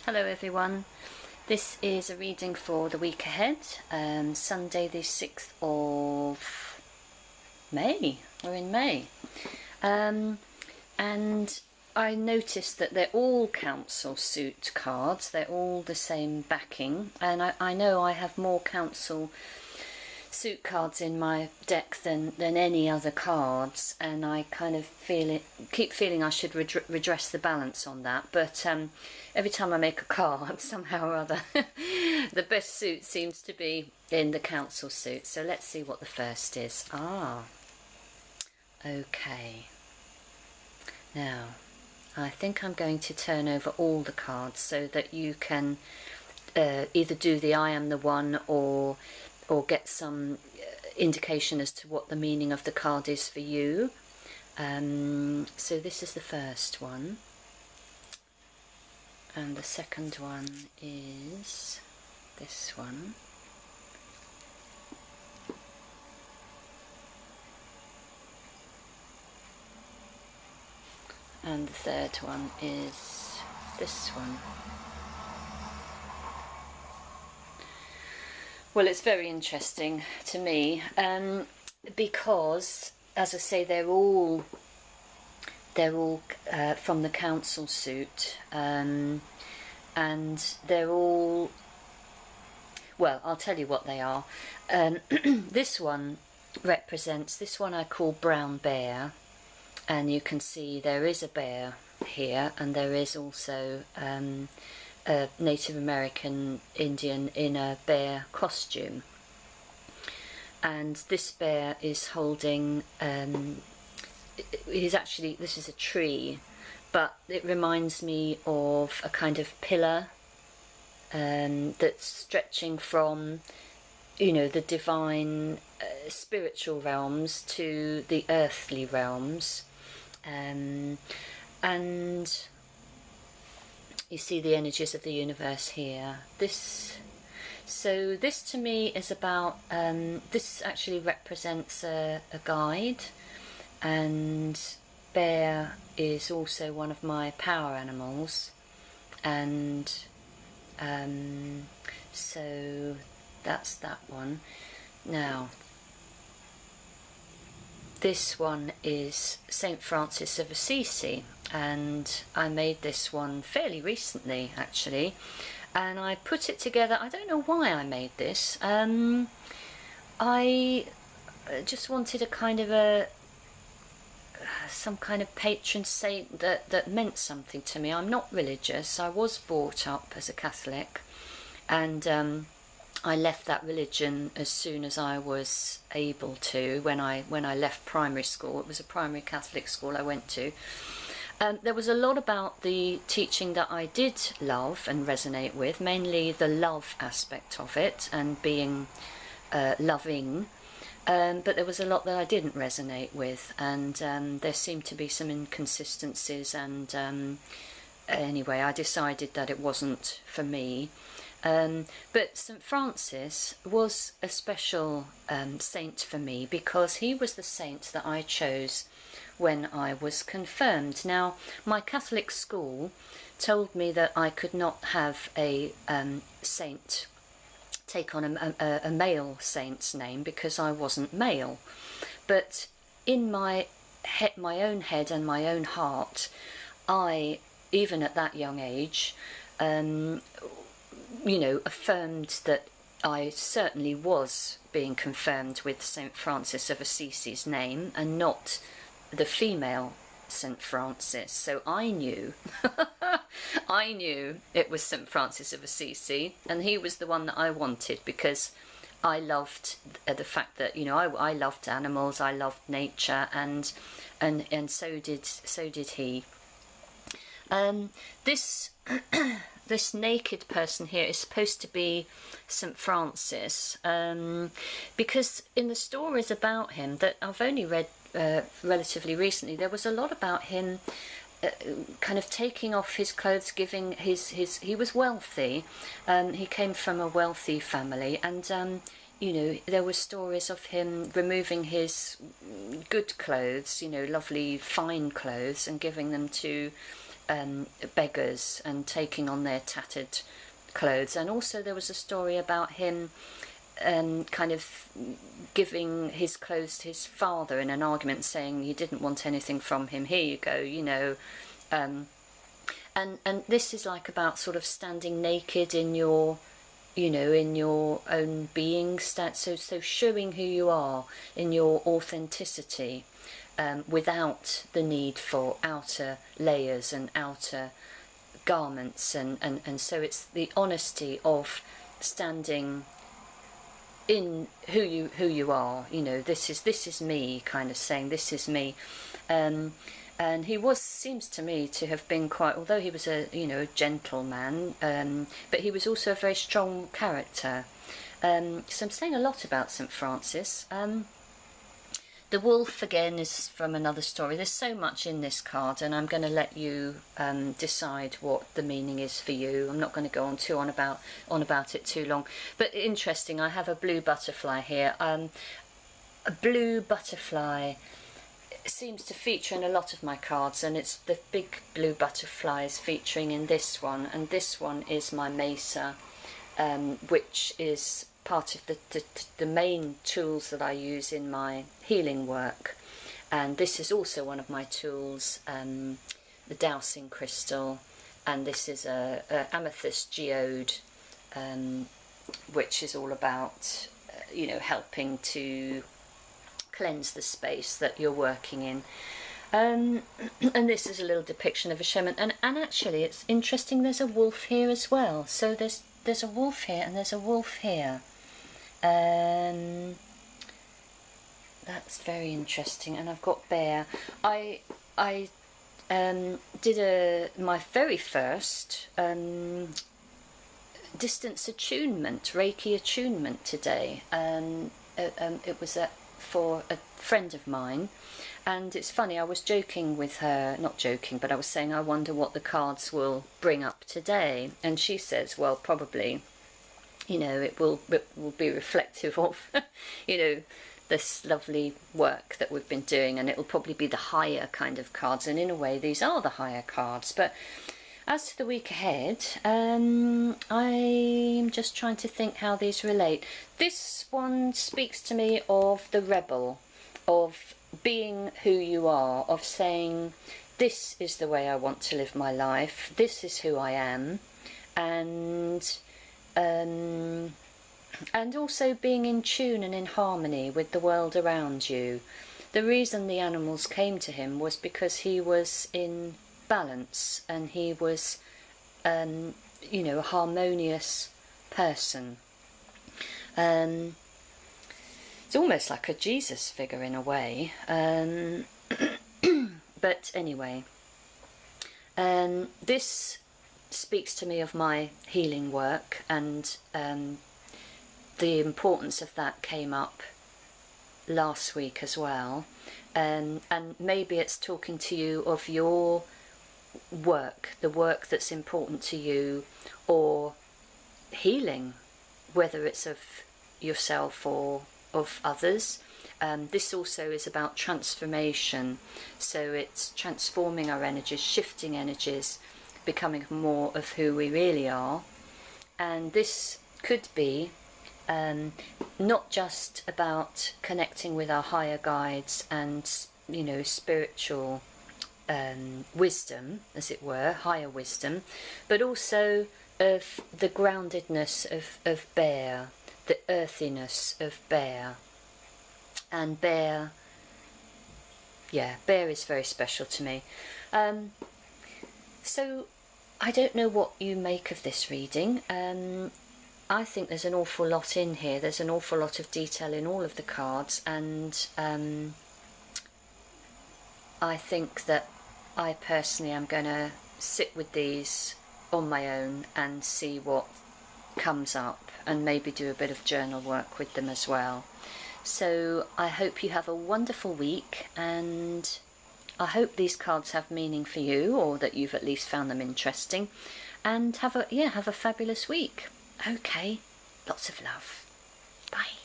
Hello everyone, this is a reading for the week ahead, Sunday the 6th of May, we're in May, and I noticed that they're all council suit cards, they're all the same backing, and I know I have more council suit cards in my deck than any other cards, and I kind of keep feeling I should redress the balance on that, but every time I make a card, somehow or other, the best suit seems to be in the council suit. So let's see what the first is. Okay. Now, I think I'm going to turn over all the cards so that you can either do the I am the one or get some indication as to what the meaning of the card is for you. So this is the first one, and the second one is this one, and the third one is this one. Well, it's very interesting to me because, as I say, they're all from the council suit, and they're all, well, I'll tell you what they are. This one represents, this one I call Brown Bear, and you can see there is a bear here, and there is also a Native American Indian in a bear costume, and this bear is holding this is a tree, but it reminds me of a kind of pillar that's stretching from, you know, the divine spiritual realms to the earthly realms, and you see the energies of the universe here. This to me is about, this actually represents a guide, and bear is also one of my power animals, and so that's that one. Now, this one is Saint Francis of Assisi, and I made this one fairly recently actually, and I put it together. I don't know why I made this. I just wanted a kind of some kind of patron saint that meant something to me. I'm not religious. I was brought up as a Catholic, and I left that religion as soon as I was able to. When I left primary school, it was a primary Catholic school I went to. There was a lot about the teaching that I did love and resonate with, mainly the love aspect of it and being loving, but there was a lot that I didn't resonate with, and there seemed to be some inconsistencies, and anyway, I decided that it wasn't for me. But St. Francis was a special saint for me because he was the saint that I chose when I was confirmed. Now, my Catholic school told me that I could not have a saint take on a male saint's name because I wasn't male. But in my own head and my own heart, I, even at that young age, you know, affirmed that I certainly was being confirmed with St. Francis of Assisi's name and not the female St. Francis. So I knew, I knew it was St. Francis of Assisi, and he was the one that I wanted because I loved the fact that, you know, I loved animals, I loved nature, and so did he. This naked person here is supposed to be St. Francis, because in the stories about him that I've only read relatively recently, there was a lot about him kind of taking off his clothes, giving he was wealthy, he came from a wealthy family, and you know, there were stories of him removing his good clothes, you know, lovely fine clothes, and giving them to beggars and taking on their tattered clothes. And also there was a story about him kind of giving his clothes to his father in an argument, saying he didn't want anything from him, here you go, you know. And this is like about sort of standing naked in your, you know, in your own being, so showing who you are in your authenticity, without the need for outer layers and outer garments, and so it's the honesty of standing in who you are, you know, this is me, kind of saying this is me. And he seems to me to have been quite, although he was a, you know, a gentleman, but he was also a very strong character. So I'm saying a lot about St. Francis. The wolf, again, is from another story. There's so much in this card, and I'm going to let you decide what the meaning is for you. I'm not going to go on about it too long. But interesting, I have a blue butterfly here. A blue butterfly seems to feature in a lot of my cards, and it's the big blue butterflies featuring in this one. And this one is my mesa, which is part of the main tools that I use in my healing work. And this is also one of my tools, the dowsing crystal, and this is a amethyst geode, which is all about you know, helping to cleanse the space that you're working in. And this is a little depiction of a shaman, and actually it's interesting, there's a wolf here as well. So there's a wolf here and there's a wolf here. That's very interesting. And I've got bear. I did my very first distance attunement, Reiki attunement today. It was for a friend of mine, and it's funny, I was joking with her, not joking, but I was saying I wonder what the cards will bring up today, and she says, well, probably, you know, it will be reflective of you know, this lovely work that we've been doing, and it will probably be the higher kind of cards, and in a way these are the higher cards. But as to the week ahead, I'm just trying to think how these relate. This one speaks to me of the rebel, of being who you are, of saying, this is the way I want to live my life, this is who I am, and also being in tune and in harmony with the world around you. The reason the animals came to him was because he was in balance, and he was you know, a harmonious person. It's almost like a Jesus figure in a way, but anyway, this speaks to me of my healing work, and the importance of that came up last week as well, and maybe it's talking to you of your work, the work that's important to you, or healing, whether it's of yourself or of others. This also is about transformation, so it's transforming our energies, shifting energies, becoming more of who we really are. And this could be not just about connecting with our higher guides and, you know, spiritual wisdom, as it were, higher wisdom, but also of the groundedness of bear, the earthiness of bear. And bear is very special to me. So I don't know what you make of this reading. I think there's an awful lot in here. There's an awful lot of detail in all of the cards, and I think that I personally am going to sit with these on my own and see what comes up, and maybe do a bit of journal work with them as well. So I hope you have a wonderful week, and I hope these cards have meaning for you, or that you've at least found them interesting, and have a fabulous week. Okay, lots of love. Bye.